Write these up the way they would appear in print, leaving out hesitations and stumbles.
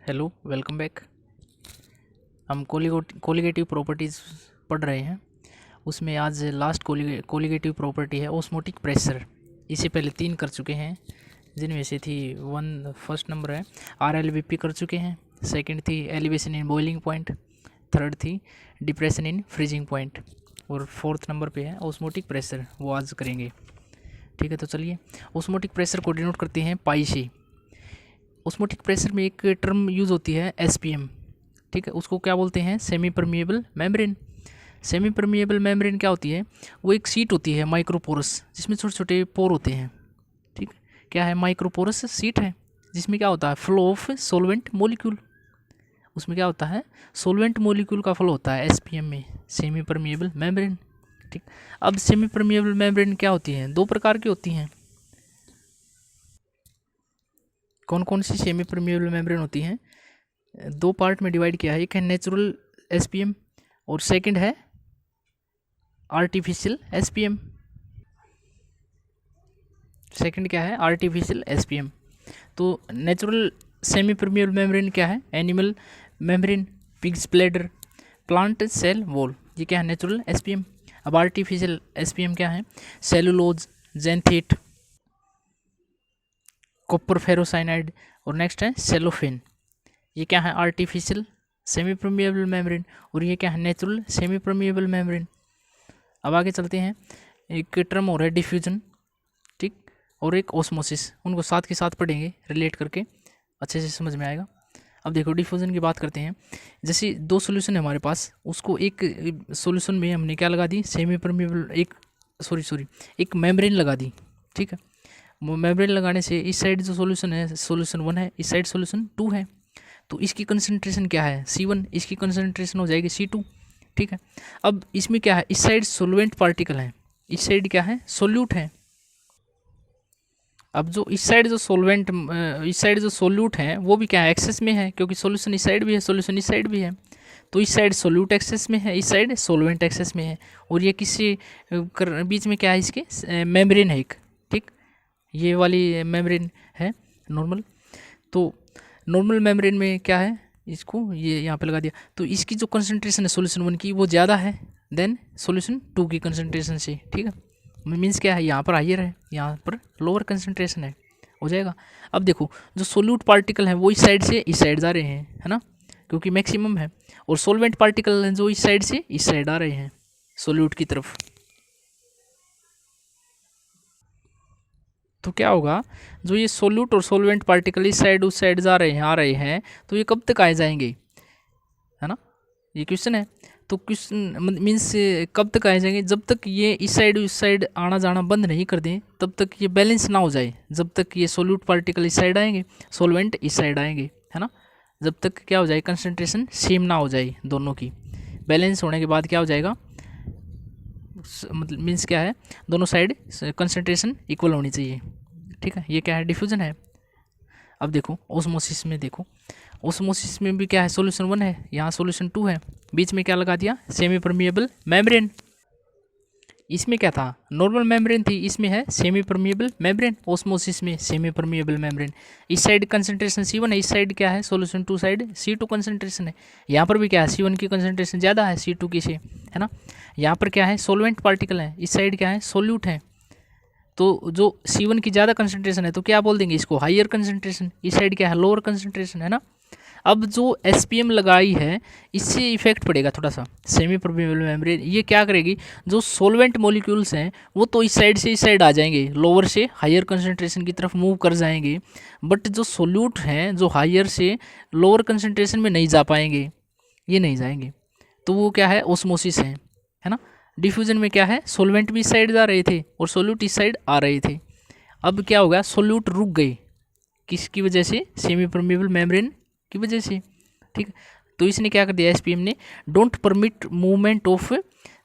Hello, welcome back. हम colligative properties पढ़ रहे हैं। उसमें आज लास्ट कोलिगेटिव प्रॉपर्टी है ऑस्मोटिक प्रेशर। इससे पहले 3 कर चुके हैं, जिनमें से थी फर्स्ट नंबर है RLBP कर चुके हैं, सेकंड थी elevation in boiling point, third थी डिप्रेशन इन फ्रीजिंग पॉइंट, और फोर्थ नंबर पे है ऑस्मोटिक प्रेशर, वो आज करेंगे। ठीक है, तो चलिए ऑस्मोटिक प्रेशर को डिनोट करते हैं पाई से। ऑस्मोटिक प्रेशर में एक टर्म यूज़ होती है SPM। ठीक है, उसको क्या बोलते हैं? Semi permeable membrane. Semi permeable membrane क्या होती है? वो एक सीट होती है माइक्रोपोरस, जिसमें छोटे छोटे पोर होते हैं। ठीक, क्या है? माइक्रोपोरस सीट है, जिसमें क्या होता है? Flow of solvent molecule. उसमें क्या होता है? सोलवेंट मोलिक्यूल का फ्लो होता है SPM में, सेमी परमिएबल मेम्ब्रेन। ठीक, अब सेमी परमिएबल मेम्ब्रेन क्या होती है? 2 प्रकार की होती हैं। कौन कौन सी सेमी परमिएबल मेम्ब्रेन होती हैं? 2 पार्ट में डिवाइड किया है। एक है नेचुरल SPM और सेकंड है आर्टिफिशियल SPM। सेकंड क्या है? Artificial SPM। तो नेचुरल सेमी परमिएबल मेम्ब्रेन क्या है? Animal membrane, pig's bladder, plant cell wall, ये क्या है? Natural SPM। अब आर्टिफिशियल SPM क्या है? सेलुलोज, जेंथेट, कॉपर फेरोसाइनाइड, और नेक्स्ट है सेलोफेन। ये क्या है? आर्टिफिशियल सेमी परमिएबल मेम्ब्रेन, और ये क्या है? Natural semi permeable membrane. अब आगे चलते हैं। एक टर्म और है डिफ्यूजन, ठीक, और एक ऑस्मोसिस। उनको साथ के साथ पढ़ेंगे, रिलेट करके अच्छे से समझ में आएगा। अब देखो डिफ्यूजन की बात करते हैं। जैसे 2 सॉल्यूशन है हमारे पास, उसको एक सॉल्यूशन में हमने क्या लगा दी? सेमी परमिएबल, एक मेम्ब्रेन लगा दी। ठीक है, मेम्ब्रेन लगाने से इस साइड जो सॉल्यूशन है, सॉल्यूशन 1 है, इस साइड सॉल्यूशन 2 है। तो इसकी कंसंट्रेशन क्या है? C1, इसकी कंसंट्रेशन हो जाएगी C2। ठीक है, अब इसमें क्या है? इस साइड सोलवेंट पार्टिकल है, इस साइड क्या है? सोल्यूट है। अब जो इस साइड जो सोलवेंट, इस साइड जो सोल्यूट है, वो भी क्या है? एक्सेस में है, क्योंकि सोल्यूशन इस साइड भी है, सोल्यूशन इस साइड भी है। तो इस साइड सोल्यूट एक्सेस में है, इस साइड सोलवेंट एक्सेस में है, और ये किसी बीच में क्या है? इसके मेम्ब्रेन है एक। ठीक, ये वाली मेम्ब्रेन है नॉर्मल। तो नॉर्मल मेम्ब्रेन में क्या है? इसको ये यहाँ पे लगा दिया। तो इसकी जो कंसंट्रेशन है सॉल्यूशन 1 की, वो ज़्यादा है देन सॉल्यूशन 2 की कंसंट्रेशन से। ठीक है, मीन्स क्या है? यहाँ पर हाइयर है, यहाँ पर लोअर कंसंट्रेशन है, हो जाएगा। अब देखो जो सोल्यूट पार्टिकल हैं वो इस साइड से इस साइड जा रहे हैं, है ना, क्योंकि मैक्सिमम है, और सोलवेंट पार्टिकल हैं जो इस साइड से इस साइड आ रहे हैं सोल्यूट की तरफ। तो क्या होगा? जो ये सोल्यूट और सोलवेंट पार्टिकल इस साइड उस साइड जा रहे हैं, आ रहे हैं, तो ये कब तक आए जाएंगे, है ना, ये क्वेश्चन है। तो क्वेश्चन मीन्स कब तक आए जाएंगे? जब तक ये इस साइड उस साइड आना जाना बंद नहीं कर दें, तब तक ये बैलेंस ना हो जाए। जब तक ये सोल्यूट पार्टिकल इस साइड आएंगे, सोलवेंट इस साइड आएंगे, है ना, जब तक क्या हो जाए? कंसंट्रेशन सेम ना हो जाए दोनों की। बैलेंस होने के बाद क्या हो जाएगा? मतलब मीन्स क्या है? दोनों साइड कंसंट्रेशन इक्वल होनी चाहिए। ठीक है, ये क्या है? डिफ्यूजन है। अब देखो ओस्मोसिस में, देखो ओस्मोसिस में भी क्या है? सॉल्यूशन 1 है, यहाँ सॉल्यूशन 2 है, बीच में क्या लगा दिया? Semi permeable membrane. इसमें क्या था? नॉर्मल मेम्ब्रेन थी, इसमें है सेमी परमिएबल मेम्ब्रेन। ओस्मोसिस में सेमी परमिएबल मेम्ब्रेन। इस साइड कंसंट्रेशन C1 है, इस साइड क्या है? सॉल्यूशन 2 साइड C2 कंसंट्रेशन है। यहाँ पर भी क्या है? C1 की कंसंट्रेशन ज़्यादा है C2 की से, है ना। यहाँ पर क्या है? सोलवेंट पार्टिकल है, इस साइड क्या है? सोल्यूट है। तो जो C1 की ज़्यादा कंसंट्रेशन है, तो क्या बोल देंगे इसको? Higher concentration. इस साइड क्या है? लोअर कंसंट्रेशन, है ना। अब जो SPM लगाई है, इससे इफेक्ट पड़ेगा थोड़ा सा। सेमी परमिएबल मेम्ब्रेन ये क्या करेगी? जो सोलवेंट मॉलिक्यूल्स हैं वो तो इस साइड से इस साइड आ जाएंगे, लोअर से हायर कंसंट्रेशन की तरफ मूव कर जाएंगे, बट जो सोल्यूट हैं जो हायर से लोअर कंसंट्रेशन में नहीं जा पाएंगे, ये नहीं जाएंगे। तो वो क्या है? ओस्मोसिस है ना। डिफ्यूजन में क्या है? सोलवेंट भी इस साइड जा रहे थे और सोल्यूट इस साइड आ रहे थे। अब क्या हो गया? सोल्यूट रुक गए, किसकी वजह से? सेमी परमिएबल मेम्ब्रेन की वजह से। ठीक, तो इसने क्या कर दिया? SPM ने don't permit movement of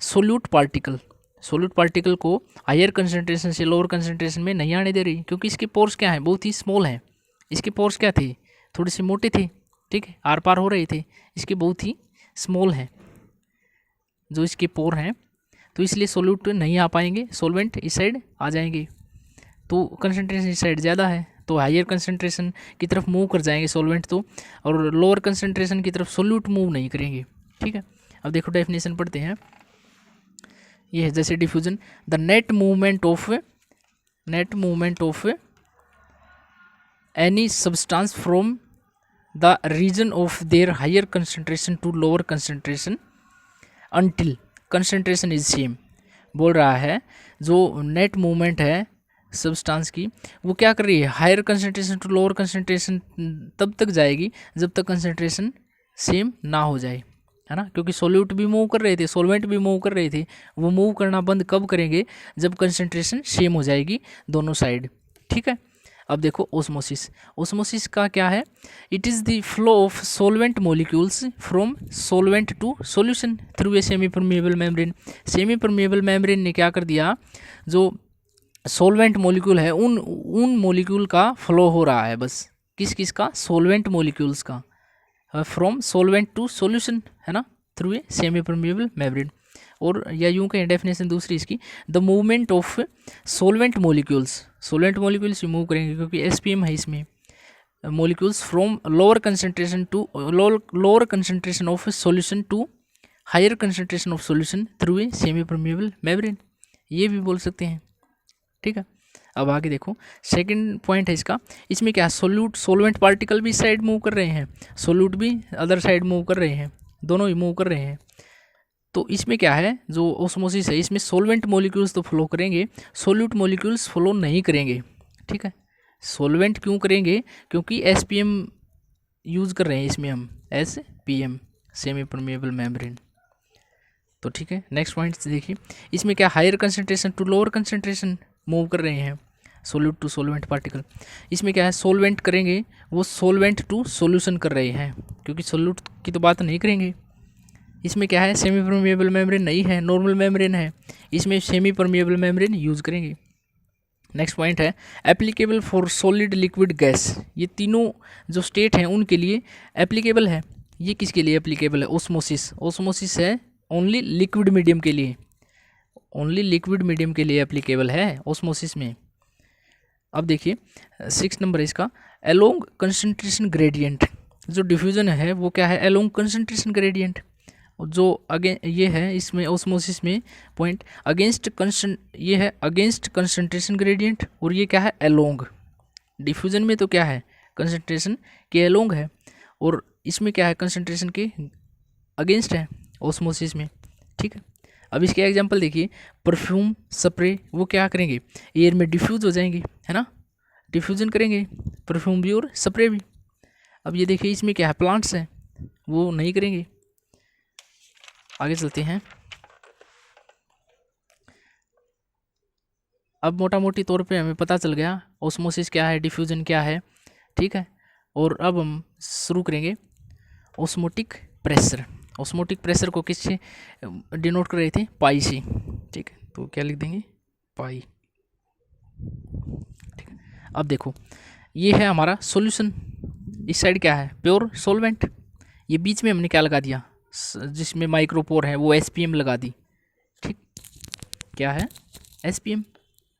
solute particle. Solute particle को हायर कंसंट्रेशन से लोअर कंसंट्रेशन में नहीं आने दे रही, क्योंकि इसके पोर्स क्या है? बहुत ही स्मॉल है। इसके पोर्स क्या थे? थोड़े से मोटे थे, ठीक है, आर पार हो रहे थे। इसके बहुत ही स्मॉल है जो इसके पोर हैं, तो इसलिए सोल्यूट नहीं आ पाएंगे, सोलवेंट इस साइड आ जाएंगे। तो कंसंट्रेशन इस साइड ज़्यादा है, तो हायर कंसंट्रेशन की तरफ मूव कर जाएंगे सॉल्वेंट तो, और लोअर कंसंट्रेशन की तरफ सोल्यूट मूव नहीं करेंगे। ठीक है, अब देखो डेफिनेशन पढ़ते हैं। ये है जैसे diffusion, the net movement of any substance from the region of their higher concentration to lower concentration until concentration is same. बोल रहा है जो नेट मूवमेंट है सब्सटेंस की वो क्या कर रही है, higher concentration to lower concentration तब तक जाएगी जब तक कंसंट्रेशन सेम ना हो जाए, है ना। क्योंकि सोल्यूट भी मूव कर रहे थे, सॉल्वेंट भी मूव कर रहे थे, वो मूव करना बंद कब करेंगे, जब कंसंट्रेशन सेम हो जाएगी दोनों साइड। ठीक है, अब देखो ओस्मोसिस का क्या है, it is the flow of solvent molecules from solvent to solution through a semi permeable membrane. Semi permeable membrane ने क्या कर दिया, जो सॉल्वेंट मॉलिक्यूल है उन मॉलिक्यूल का फ्लो हो रहा है, बस किस का, सॉल्वेंट मॉलिक्यूल्स का, फ्रॉम सॉल्वेंट टू सॉल्यूशन, है ना, through a semi permeable membrane. और या यूं कहें डेफिनेशन दूसरी इसकी, the movement of solvent molecules move करेंगे क्योंकि एसपीएम है इसमें, molecules from lower concentration of solution to higher concentration of solution through a semi permeable membrane, ये भी बोल सकते हैं। ठीक है, अब आगे देखो सेकंड पॉइंट है इसका, इसमें क्या सॉल्वेंट पार्टिकल भी साइड मूव कर रहे हैं, सोल्यूट भी अदर साइड मूव कर रहे हैं, दोनों ही मूव कर रहे हैं। तो इसमें क्या है, जो ओस्मोसिस है इसमें सॉल्वेंट मॉलिक्यूल्स तो फ्लो करेंगे, सोल्यूट मॉलिक्यूल्स फ्लो नहीं करेंगे। ठीक है, सॉल्वेंट क्यों करेंगे, क्योंकि एसपीएम यूज़ कर रहे हैं इसमें हम, एसपीएम सेमी परमिएबल मेम्ब्रेन। तो ठीक है, नेक्स्ट पॉइंट देखिए, इसमें क्या higher concentration to lower concentration move कर रहे हैं, सोल्यूट टू सॉल्वेंट पार्टिकल। इसमें क्या है, सॉल्वेंट करेंगे वो सॉल्वेंट टू सॉल्यूशन कर रहे हैं, क्योंकि सोल्यूट की तो बात नहीं करेंगे। इसमें क्या है, सेमी परमिएबल मेम्ब्रेन नहीं है, नॉर्मल मेम्ब्रेन है, इसमें सेमी परमिएबल मेम्ब्रेन यूज़ करेंगे। नेक्स्ट पॉइंट है applicable for solid liquid gas. ये तीनों जो स्टेट हैं उनके लिए एप्लीकेबल है। ये किसके लिए एप्लीकेबल है, ओस्मोसिस है ओनली लिक्विड मीडियम के लिए, ओनली लिक्विड मीडियम के लिए एप्लीकेबल है ओस्मोसिस में। अब देखिए 6 नंबर इसका, एलोंग कंसंट्रेशन ग्रेडियंट। जो डिफ्यूजन है वो क्या है, एलोंग कंसंट्रेशन ग्रेडियंट। जो ये है इसमें ओस्मोसिस में पॉइंट ये है अगेंस्ट कंसंट्रेशन ग्रेडियंट, और ये क्या है, एलोंग। डिफ्यूजन में तो क्या है, कंसंट्रेशन के एलोंग है, और इसमें क्या है, कंसंट्रेशन के अगेंस्ट है ओस्मोसिस में। ठीक है, अब इसके एग्जांपल देखिए, परफ्यूम स्प्रे वो क्या करेंगे, एयर में डिफ्यूज हो जाएंगे, है ना, डिफ्यूजन करेंगे परफ्यूम भी और स्प्रे भी। अब ये देखिए इसमें क्या है, प्लांट्स हैं वो नहीं करेंगे। आगे चलते हैं, अब मोटा मोटी तौर पे हमें पता चल गया ओस्मोसिस क्या है, डिफ्यूजन क्या है। ठीक है, और अब हम शुरू करेंगे ओस्मोटिक प्रेशर। ओस्मोटिक प्रेशर को किससे डिनोट कर रहे थे, पाई से। ठीक है, तो क्या लिख देंगे, पाई। ठीक है, अब देखो ये है हमारा सॉल्यूशन, इस साइड क्या है, प्योर सॉल्वेंट। ये बीच में हमने क्या लगा दिया, जिसमें माइक्रोपोर है वो एसपीएम लगा दी। ठीक, क्या है, एसपीएम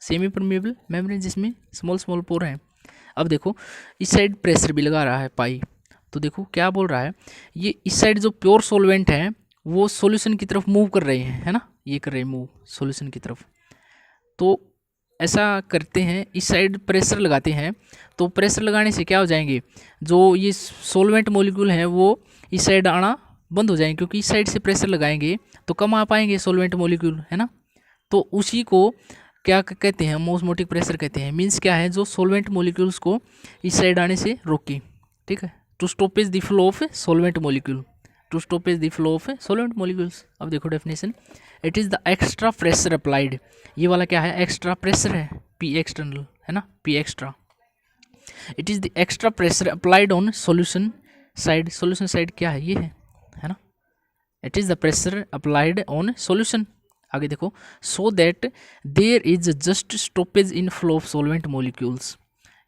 सेमी परमिएबल मेम्ब्रेन जिसमें स्मॉल पोर हैं। अब देखो इस साइड प्रेशर भी लगा रहा है पाई, तो देखो क्या बोल रहा है, ये इस साइड जो प्योर सॉल्वेंट है वो सॉल्यूशन की तरफ मूव कर रहे हैं, है ना, ये कर रहे हैं मूव सॉल्यूशन की तरफ। तो ऐसा करते हैं, इस साइड प्रेशर लगाते हैं, तो प्रेशर लगाने से क्या हो जाएंगे, जो ये सॉल्वेंट मॉलिक्यूल हैं वो इस साइड आना बंद हो जाएंगे, क्योंकि इस साइड से प्रेशर लगाएंगे तो कम आ पाएंगे सॉल्वेंट मॉलिक्यूल, है ना। तो उसी को क्या कहते हैं, ओस्मोटिक प्रेशर कहते हैं। मीन्स क्या है, जो सॉल्वेंट मॉलिक्यूल्स को इस साइड आने से रोके। ठीक है, to stoppage the flow of solvent molecule, to stoppage the flow of solvent molecules. अब देखो definition, it is the extra pressure applied. ये वाला क्या है, एक्स्ट्रा प्रेशर है, पी एक्सटर्नल, है ना, P extra. It is the extra pressure applied on solution side. Solution side क्या है, ये है ना, it is the pressure applied on solution. आगे देखो, so that there is just stoppage in flow of solvent molecules.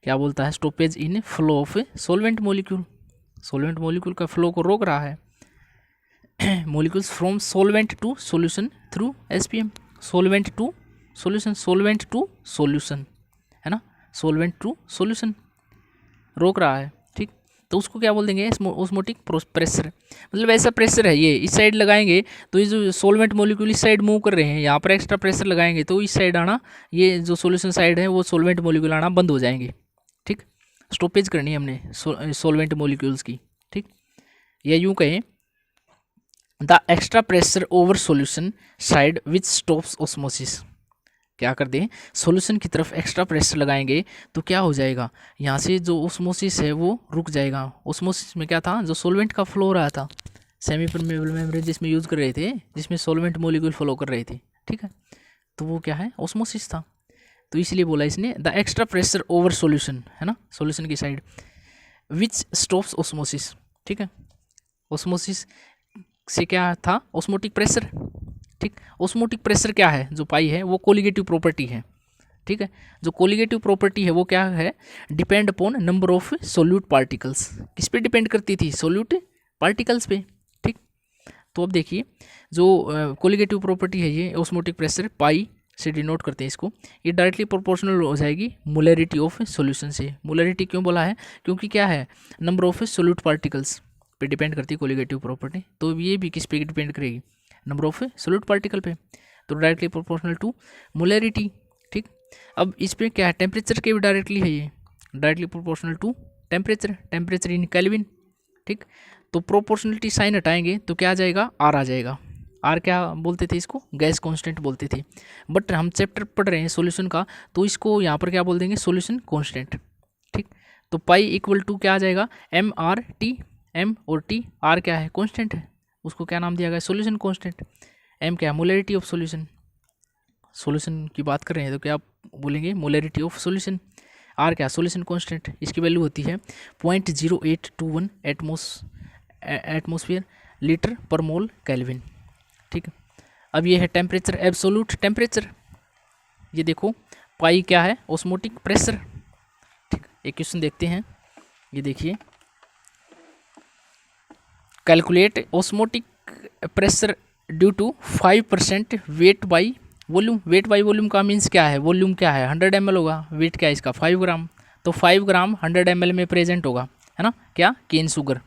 क्या बोलता है, stoppage in flow of solvent molecule, solvent molecule का फ्लो को रोक रहा है। Molecules from solvent to solution through SPM, solvent to solution, solvent to solution, है ना, सॉल्वेंट टू सॉल्यूशन। रोक रहा है, ठीक। तो उसको क्या बोल देंगे, ऑस्मोटिक प्रेशर। मतलब ऐसा प्रेशर है, ये इस साइड लगाएंगे तो ये जो सोलवेंट मॉलिक्यूल इस साइड मूव कर रहे हैं, यहाँ पर एक्स्ट्रा प्रेशर लगाएंगे तो इस साइड आना, ये जो सोल्यूशन साइड है वो सोलवेंट मॉलिक्यूल आना बंद हो जाएंगे, ठीक। स्टॉपेज करनी है हमने सोलवेंट मॉलिक्यूल्स की, ठीक। या यूँ कहें the extra pressure over solution side which stops osmosis. क्या कर दें, सॉल्यूशन की तरफ एक्स्ट्रा प्रेशर लगाएंगे तो क्या हो जाएगा, यहाँ से जो ऑस्मोसिस है वो रुक जाएगा। ऑस्मोसिस में क्या था, जो सॉल्वेंट का फ्लो हो रहा था, सेमी परमेबल मेम्ब्रेन जिसमें यूज़ कर रहे थे, जिसमें सॉल्वेंट मॉलिक्यूल फ्लो कर रहे थे, ठीक है, तो वो क्या है, ऑस्मोसिस था। तो इसलिए बोला इसने the extra pressure over solution, है ना, सॉल्यूशन की साइड, विच स्टॉप्स ऑस्मोसिस, ठीक है। ऑस्मोसिस से क्या था, ऑस्मोटिक प्रेशर, ठीक। ऑस्मोटिक प्रेशर क्या है, जो पाई है वो कोलिगेटिव प्रॉपर्टी है, ठीक है। जो कोलिगेटिव प्रॉपर्टी है वो क्या है, depend upon number of solute particles. किस पे डिपेंड करती थी, सोल्यूट पार्टिकल्स पे, ठीक। तो अब देखिए जो कोलिगेटिव प्रॉपर्टी है ये ऑस्मोटिक प्रेशर पाई से डिनोट करते हैं इसको, ये डायरेक्टली प्रोपोर्शनल हो जाएगी मोलरिटी ऑफ सॉल्यूशन से। मोलरिटी क्यों बोला है, क्योंकि क्या है, नंबर ऑफ सोल्यूट पार्टिकल्स पे डिपेंड करती है कोलिगेटिव प्रॉपर्टी। तो ये भी किस पे डिपेंड करेगी, नंबर ऑफ सोल्यूट पार्टिकल पे, तो डायरेक्टली प्रोपोर्शनल टू मोलरिटी, ठीक। अब इस पे क्या है, टेम्परेचर के भी डायरेक्टली है, ये directly proportional to temperature, temperature in kelvin, ठीक। तो प्रोपोर्शनलिटी साइन हटाएंगे तो क्या आ जाएगा, आर आ जाएगा। आर क्या बोलते थे, इसको गैस कांस्टेंट बोलते थे, बट हम चैप्टर पढ़ रहे हैं सॉल्यूशन का, तो इसको यहाँ पर क्या बोल देंगे, सॉल्यूशन कांस्टेंट, ठीक। तो पाई इक्वल टू क्या आ जाएगा, एम आर टी, एम और टी, आर क्या है, कांस्टेंट है, उसको क्या नाम दिया गया, सॉल्यूशन कांस्टेंट। एम क्या है, मोलरिटी ऑफ सॉल्यूशन, सॉल्यूशन की बात कर रहे हैं तो क्या आप बोलेंगे, मोलरिटी ऑफ सॉल्यूशन। आर क्या, सॉल्यूशन कांस्टेंट, इसकी वैल्यू होती है 0.0821 एटमोसफियर लीटर पर मोल केल्विन, ठीक है। अब ये है टेम्परेचर, एब्सोल्यूट टेम्परेचर। ये देखो पाई क्या है, ऑस्मोटिक प्रेशर, ठीक। एक क्वेश्चन देखते हैं, ये देखिए, calculate osmotic pressure due to 5% weight by volume. Weight by volume का मीन्स क्या है, वॉल्यूम क्या है, 100 ml होगा, वेट क्या है इसका 5 ग्राम, तो 5 ग्राम 100 ml में प्रेजेंट होगा, है ना, क्या, cane sugar,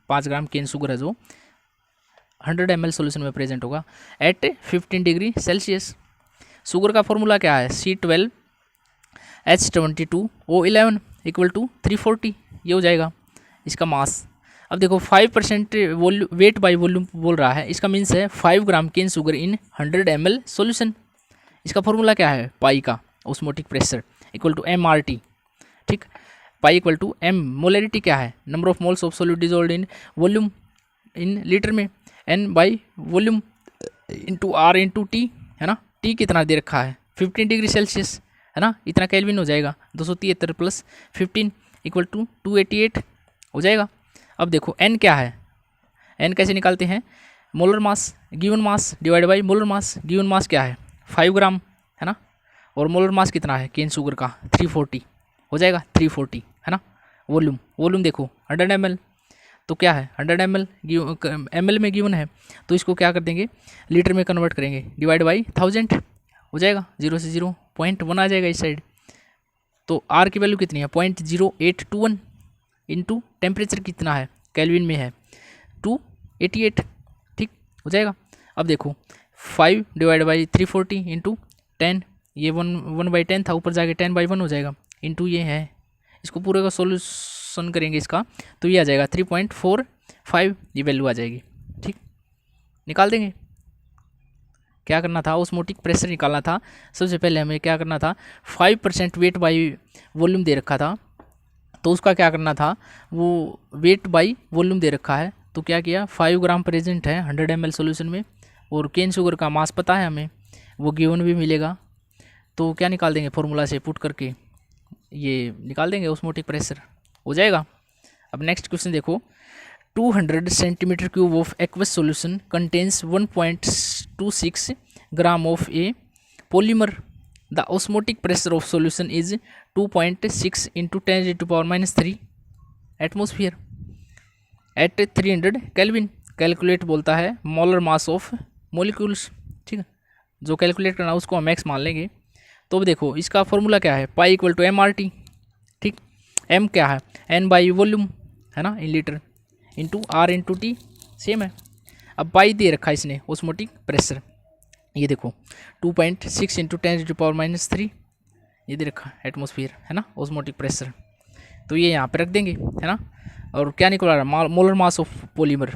5 gram cane sugar है जो 100 ml सोल्यूशन में प्रेजेंट होगा एट 15 डिग्री सेल्सियस। शुगर का फॉर्मूला क्या है, C12H22O11 इक्वल टू 340, ये हो जाएगा इसका मास। अब देखो 5% वेट बाई वॉल्यूम बोल रहा है, इसका मीन्स है 5 gram cane sugar in 100 ml solution. इसका फॉर्मूला क्या है, पाई का osmotic pressure equal to MRT, ठीक। Pi equal to M, molarity क्या है, number of moles of solute dissolved in volume in litre में, N by volume into R into T, है ना, टी कितना दे रखा है 15 डिग्री सेल्सियस, है ना, इतना केल्विन हो जाएगा, 273 प्लस 15 इक्वल टू 288 हो जाएगा। अब देखो एन क्या है, एन कैसे निकालते हैं, molar mass given mass divide by molar mass, given mass क्या है 5 ग्राम, है ना, और मोलर मास कितना है केन शुगर का 340 हो जाएगा, 340, है ना। वॉल्यूम, वॉल्यूम देखो 100 ml, तो क्या है 100 ml ml में गिवन है, तो इसको क्या कर देंगे, लीटर में कन्वर्ट करेंगे, डिवाइड बाई 1000 हो जाएगा, 0 से 0.1 आ जाएगा इस साइड। तो आर की वैल्यू कितनी है 0.0821 इंटू टेम्परेचर कितना है, केल्विन में है 288, ठीक हो जाएगा। अब देखो 5 डिवाइड बाई 340 इंटू 10, ये 1/10 था, ऊपर जाके 10/1 हो जाएगा, इंटू ये है, इसको पूरे का सोल्यूशन करेंगे इसका, तो ये आ जाएगा 3.45, ये वैल्यू आ जाएगी, ठीक। निकाल देंगे, क्या करना था, ऑस्मोटिक प्रेशर निकालना था। सबसे पहले हमें क्या करना था, 5% वेट बाई वॉल्यूम दे रखा था, तो उसका क्या करना था, वो वेट बाई वॉल्यूम दे रखा है, तो क्या किया, 5 ग्राम प्रेजेंट है 100 ml सोल्यूशन में, और केन शुगर का मास पता है हमें, वो गिवन भी मिलेगा, तो क्या निकाल देंगे, फॉर्मूला से पुट करके ये निकाल देंगे, ऑस्मोटिक प्रेशर हो जाएगा। अब नेक्स्ट क्वेश्चन देखो, 200 centimetre cube of aqueous solution contains 1.26 gram of a polymer, the osmotic pressure of solution is 2.6 into 10⁻³ atmosphere at 300 kelvin. Calculate बोलता है मोलर मास ऑफ मोलिक्यूल्स, ठीक है, जो कैलकुलेट करना उसको हम एक्स मान लेंगे। तो अब देखो इसका फॉर्मूला क्या है, पाई इक्वल टू MRT, ठीक। m क्या है, n बाई वॉल्यूम है ना in litre, into r into T same है। अब पाई दे रखा है इसने ऑस्मोटिक प्रेशर, ये देखो 2.6 इंटू 10⁻³ ये दे रखा एटमोसफियर है ना ऑस्मोटिक प्रेशर। तो ये यहाँ पे रख देंगे है ना। और क्या निकल रहा है, मोलर मास ऑफ पॉलीमर,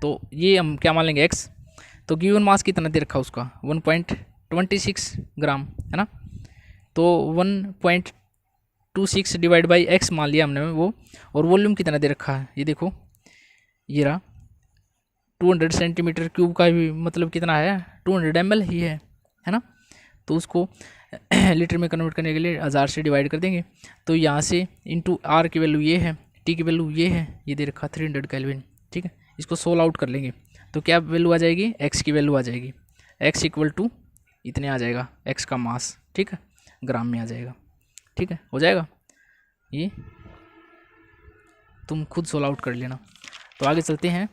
तो ये हम क्या मान लेंगे x। तो गिवन मास कितना दे रखा उसका 1.26 ग्राम है ना। तो 1.26 डिवाइड बाई x मान लिया हमने वो। और वॉल्यूम कितना दे रखा है, ये देखो ये रहा 200 सेंटीमीटर क्यूब का भी मतलब कितना है 200 ml ही है ना। तो उसको लीटर में कन्वर्ट करने के लिए 1000 से डिवाइड कर देंगे। तो यहाँ से इंटू r की वैल्यू ये है, t की वैल्यू ये है, ये दे रखा 300 केल्विन। ठीक है, इसको सोल्व आउट कर लेंगे तो क्या वैल्यू आ जाएगी, x की वैल्यू आ जाएगी, x इक्वल टू इतने आ जाएगा x का मास। ठीक है, ग्राम में आ जाएगा। ठीक है, हो जाएगा, ये तुम खुद सोल्व आउट कर लेना। तो आगे चलते हैं।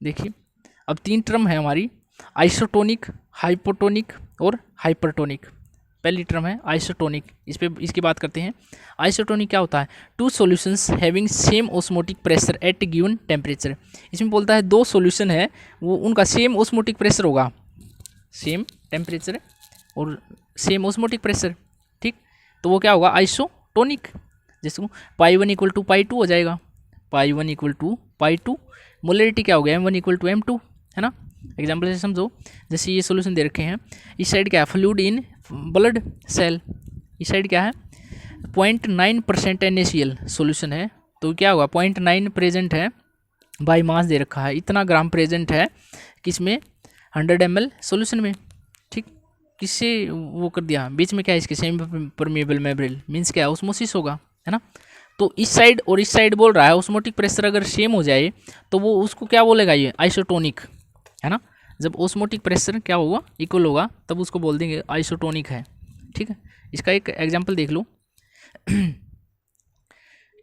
देखिए अब 3 टर्म है हमारी, आइसोटोनिक, हाइपोटोनिक और हाइपरटोनिक। पहली टर्म है आइसोटोनिक, इसकी बात करते हैं। आइसोटोनिक क्या होता है, 2 solutions having same osmotic pressure at given temperature. इसमें बोलता है 2 सॉल्यूशन है वो उनका सेम ऑस्मोटिक प्रेशर होगा, सेम टेम्परेचर और सेम ऑस्मोटिक प्रेशर। ठीक, तो वो क्या होगा आइसोटोनिक। जिसको π1 इक्वल टू π2 हो जाएगा, π1 इक्वल टू π2। मोलरिटी क्या हो गया m1 इक्वल टू m2 है ना। एग्जाम्पल से समझो, जैसे ये सोल्यूशन दे रखे हैं, इस साइड क्या है फ्लूइड इन ब्लड सेल, इस साइड क्या है 0.9% NaCl सोल्यूशन है। तो क्या होगा 0.9 प्रेजेंट है, बाई मास दे रखा है, इतना ग्राम प्रेजेंट है किसमें 100 ml सोल्यूशन में। ठीक, किससे वो कर दिया, बीच में क्या है इसके सेमी परमिएबल मेम्ब्रेन, मीन्स क्या ऑस्मोसिस होगा है ना। तो इस साइड और इस साइड बोल रहा है ऑस्मोटिक प्रेशर अगर सेम हो जाए तो वो उसको क्या बोलेगा, ये आइसोटोनिक है ना। जब ऑस्मोटिक प्रेशर क्या होगा इक्वल होगा तब उसको बोल देंगे आइसोटोनिक है। ठीक है, इसका एक एग्जांपल देख लो।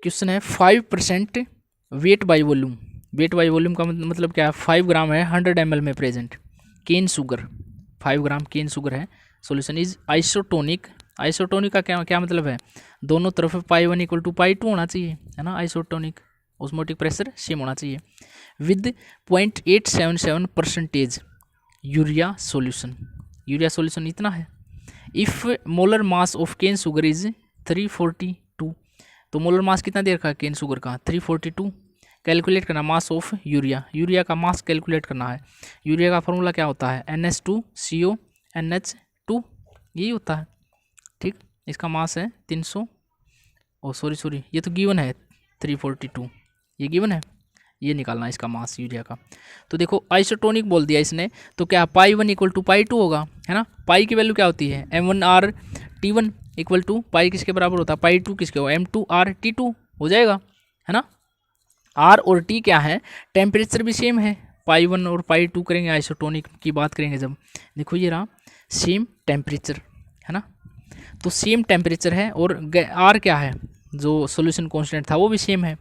क्वेश्चन है 5% weight by volume. Weight by volume का मतलब क्या है, 5 ग्राम है 100 ml में present, cane sugar 5 gram cane sugar है, सॉल्यूशन इज आइसोटोनिक। आइसोटोनिक का क्या मतलब है, दोनों तरफ π1 इक्वल टू π2 होना चाहिए है ना। आइसोटोनिक ऑस्मोटिक प्रेशर सेम होना चाहिए with 0.877% urea solution. Urea solution इतना है। If molar mass of cane sugar is 342, तो मोलर मास कितना दे रखा है केन शुगर का 342। कैलकुलेट करना मास ऑफ यूरिया, यूरिया का मास कैलकुलेट करना है। यूरिया का फॉर्मूला क्या होता है NH2CO NH2 यही होता है। ठीक, इसका मास है 300, ओ सॉरी ये तो गिवन है 342, ये गिवन है, ये निकालना है इसका मास यूरिया का। तो देखो आइसोटोनिक बोल दिया इसने, तो क्या π1 इक्वल टू π2 होगा है ना। पाई की वैल्यू क्या होती है m1r t1 इक्वल टू पाई किसके बराबर होता है π2 किसके हो m2r t2 हो जाएगा है ना। r और t क्या है, टेम्परेचर भी सेम है, π1 और π2 करेंगे आइसोटोनिक की बात करेंगे जब। देखो ये रहा सेम टेम्परेचर है ना, तो सेम टेम्परेचर है और r क्या है जो सोल्यूशन कांस्टेंट था वो भी सेम है,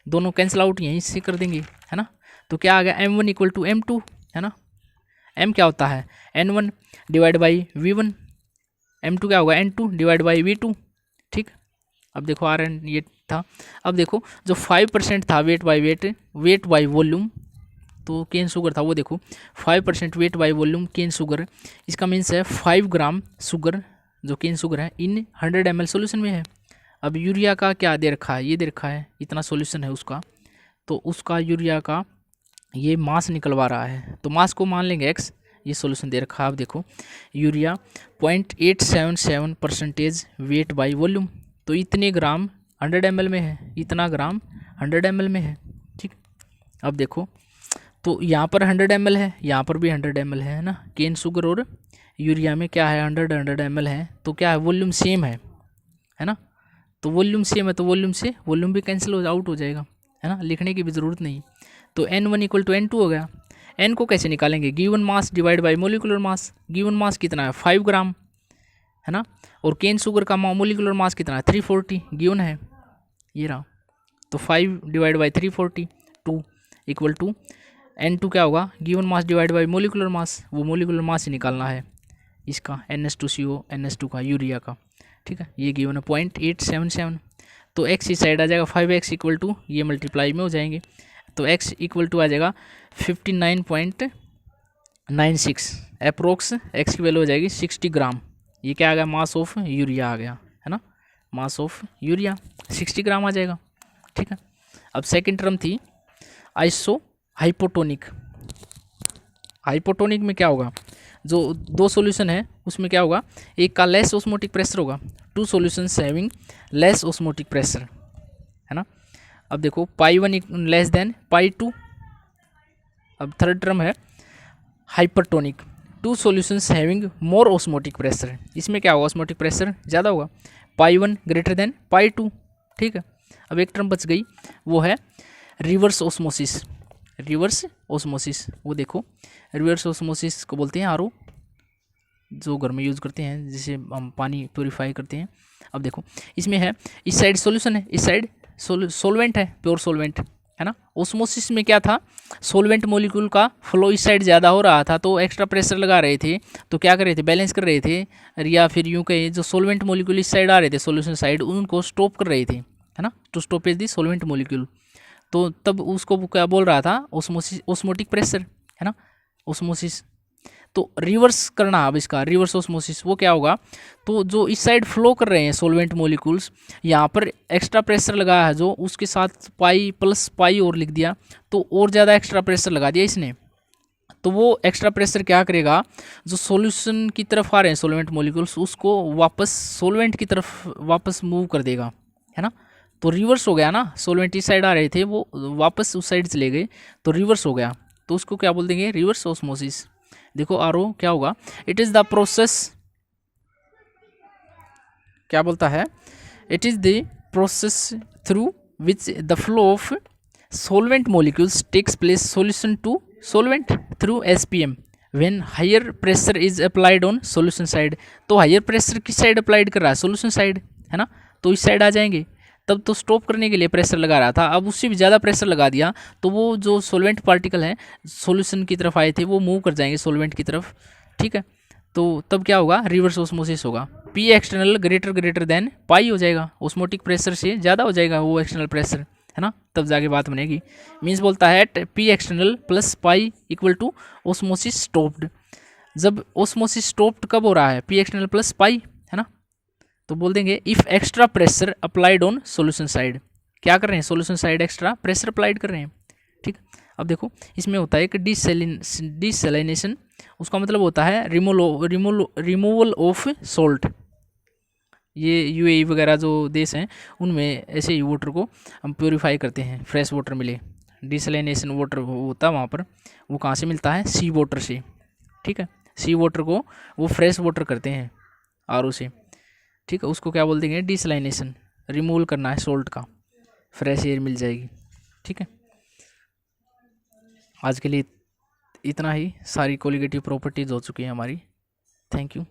दोनों कैंसिल आउट यहीं से कर देंगे है ना। तो क्या आ गया m1 इक्वल टू m2 है ना। m क्या होता है n1 divide by v1, m2 क्या होगा n2 डिवाइड बाई v2। ठीक, अब देखो आर एन ये था। अब देखो जो 5% था वेट बाई वॉल्यूम, तो केन शुगर था वो देखो 5% weight by volume cane sugar, इसका मीन्स है 5 ग्राम शुगर जो केन शुगर है इन 100 ml सोल्यूशन में है। अब यूरिया का क्या दे रखा है, ये दे रखा है इतना सोल्यूशन है उसका, तो उसका यूरिया का ये मास निकलवा रहा है, तो मास को मान लेंगे x। ये सोल्यूशन दे रखा है, आप देखो यूरिया 0.877% वेट बाई वॉल्यूम, तो इतने ग्राम 100 ml में है, इतना ग्राम 100 ml में है। ठीक, अब देखो तो यहाँ पर 100 ml है, यहाँ पर भी 100 ml है ना। केन शुगर और यूरिया में क्या है 100 ml है, तो क्या है वॉल्यूम सेम है ना। तो वॉल्यूम सेम है तो वॉल्यूम से वॉल्यूम भी कैंसिल आउट हो जाएगा है ना, लिखने की भी ज़रूरत नहीं। तो n1 इक्वल टू n2 हो गया। n को कैसे निकालेंगे, given mass divide by molecular mass. Given mass कितना है 5 ग्राम है ना, और केन शुगर का मोलिकुलर मास कितना है 340 गिवन है, ये रहा। तो 5 divide by 342 equal to n2 क्या होगा given mass divide by molecular mass, वो मोलिकुलर मास ही निकालना है इसका NH2CO NH2 का यूरिया का। ठीक है, ये गिवन है 0.877। तो x इस साइड आ जाएगा 5x इक्वल टू, ये मल्टीप्लाई में हो जाएंगे, तो x इक्वल टू आ जाएगा 59.96 अप्रोक्स, x की वैल्यू हो जाएगी 60 ग्राम। ये क्या आ गया, मास ऑफ यूरिया आ गया, है ना, मास ऑफ यूरिया 60 ग्राम आ जाएगा। ठीक है, अब सेकंड टर्म थी आइसो हाइपोटोनिक। हाइपोटोनिक में क्या होगा, जो दो सॉल्यूशन है उसमें क्या होगा, एक का लेस ऑस्मोटिक प्रेशर होगा, two solutions having less osmotic pressure, है ना। अब देखो पाई 1 लेस देन पाई 2। अब थर्ड टर्म है hypertonic, two solutions having more osmotic pressure. इसमें क्या होगा, ऑस्मोटिक प्रेशर ज़्यादा होगा, पाई 1 ग्रेटर देन पाई 2। ठीक है, अब एक टर्म बच गई, वो है रिवर्स ऑस्मोसिस। रिवर्स ऑस्मोसिस, वो देखो रिवर्स ऑस्मोसिस को बोलते हैं आरओ, जो घर में यूज़ करते हैं, जिसे हम पानी प्योरीफाई करते हैं। अब देखो इसमें है, इस साइड सॉल्यूशन है, इस साइड सोलवेंट है, प्योर सोलवेंट, है ना। ऑस्मोसिस में क्या था, सोलवेंट मॉलिक्यूल का फ्लो इस साइड ज़्यादा हो रहा था, तो एक्स्ट्रा प्रेशर लगा रहे थे, तो क्या कर रहे थे, बैलेंस कर रहे थे, या फिर यूँ कहें जो सोलवेंट मॉलिक्यूल इस साइड आ रहे थे सोल्यूशन साइड, उनको स्टॉप कर रहे थे, है ना, to stoppage the solvent molecule. तो तब उसको क्या बोल रहा था, ऑस्मोसिस, ऑस्मोटिक प्रेशर, है ना, ऑस्मोसिस। तो रिवर्स करना, अब इसका रिवर्स ऑस्मोसिस वो क्या होगा, तो जो इस साइड फ्लो कर रहे हैं सोलवेंट मॉलिक्यूल्स, यहाँ पर एक्स्ट्रा प्रेशर लगाया है जो, उसके साथ पाई प्लस पाई और लिख दिया, तो और ज़्यादा एक्स्ट्रा प्रेशर लगा दिया इसने। तो वो एक्स्ट्रा प्रेशर क्या करेगा, जो सॉल्यूशन की तरफ आ रहे हैं सोलवेंट मॉलिक्यूल्स, उसको वापस सोलवेंट की तरफ वापस मूव कर देगा, है ना। तो रिवर्स हो गया ना, सोलवेंट इस साइड आ रहे थे, वो वापस उस साइड चले गए, तो रिवर्स हो गया, तो उसको क्या बोल देंगे, रिवर्स ऑस्मोसिस। देखो आरओ क्या होगा, इट इज़ द प्रोसेस, क्या बोलता है, it is the process through which the flow of solvent molecules takes place solution to solvent through SPM when higher pressure is applied on solution side। तो higher pressure किस side applied कर रहा है, solution side, है ना, तो इस side आ जाएंगे। तब तो स्टॉप करने के लिए प्रेशर लगा रहा था, अब उससे भी ज़्यादा प्रेशर लगा दिया, तो वो जो सोलवेंट पार्टिकल हैं सोल्यूशन की तरफ आए थे, वो मूव कर जाएंगे सोलवेंट की तरफ। ठीक है, तो तब क्या होगा, रिवर्स ऑस्मोसिस होगा, P external greater than pi हो जाएगा, ऑस्मोटिक प्रेशर से ज़्यादा हो जाएगा वो एक्सटर्नल प्रेशर, है ना, तब जाके बात बनेगी। मीन्स बोलता है P external plus pi equal to osmosis stopped. जब ऑस्मोसिस स्टॉप्ड कब हो रहा है, पी एक्सटर्नल प्लस पाई, है ना, तो बोल देंगे if extra pressure applied on solution side. क्या कर रहे हैं, solution side extra pressure applied कर रहे हैं। ठीक, अब देखो इसमें होता है कि डिसैलिनेशन, उसका मतलब होता है रिमूवल ऑफ सॉल्ट। ये यूएई वगैरह जो देश हैं उनमें ऐसे ही वाटर को हम प्योरीफाई करते हैं, फ्रेश वाटर मिले। डिसैलिनेशन वाटर होता है वहाँ पर, वो कहाँ से मिलता है, सी वाटर से। ठीक है, सी वाटर को वो फ्रेश वाटर करते हैं आरओ से। ठीक है, उसको क्या बोल देंगे, डिसैलिनेशन, रिमूवल करना है सॉल्ट का, फ्रेश एयर मिल जाएगी। ठीक है, आज के लिए इतना ही, सारी कोलिगेटिव प्रॉपर्टीज़ हो चुकी हैं हमारी। Thank you.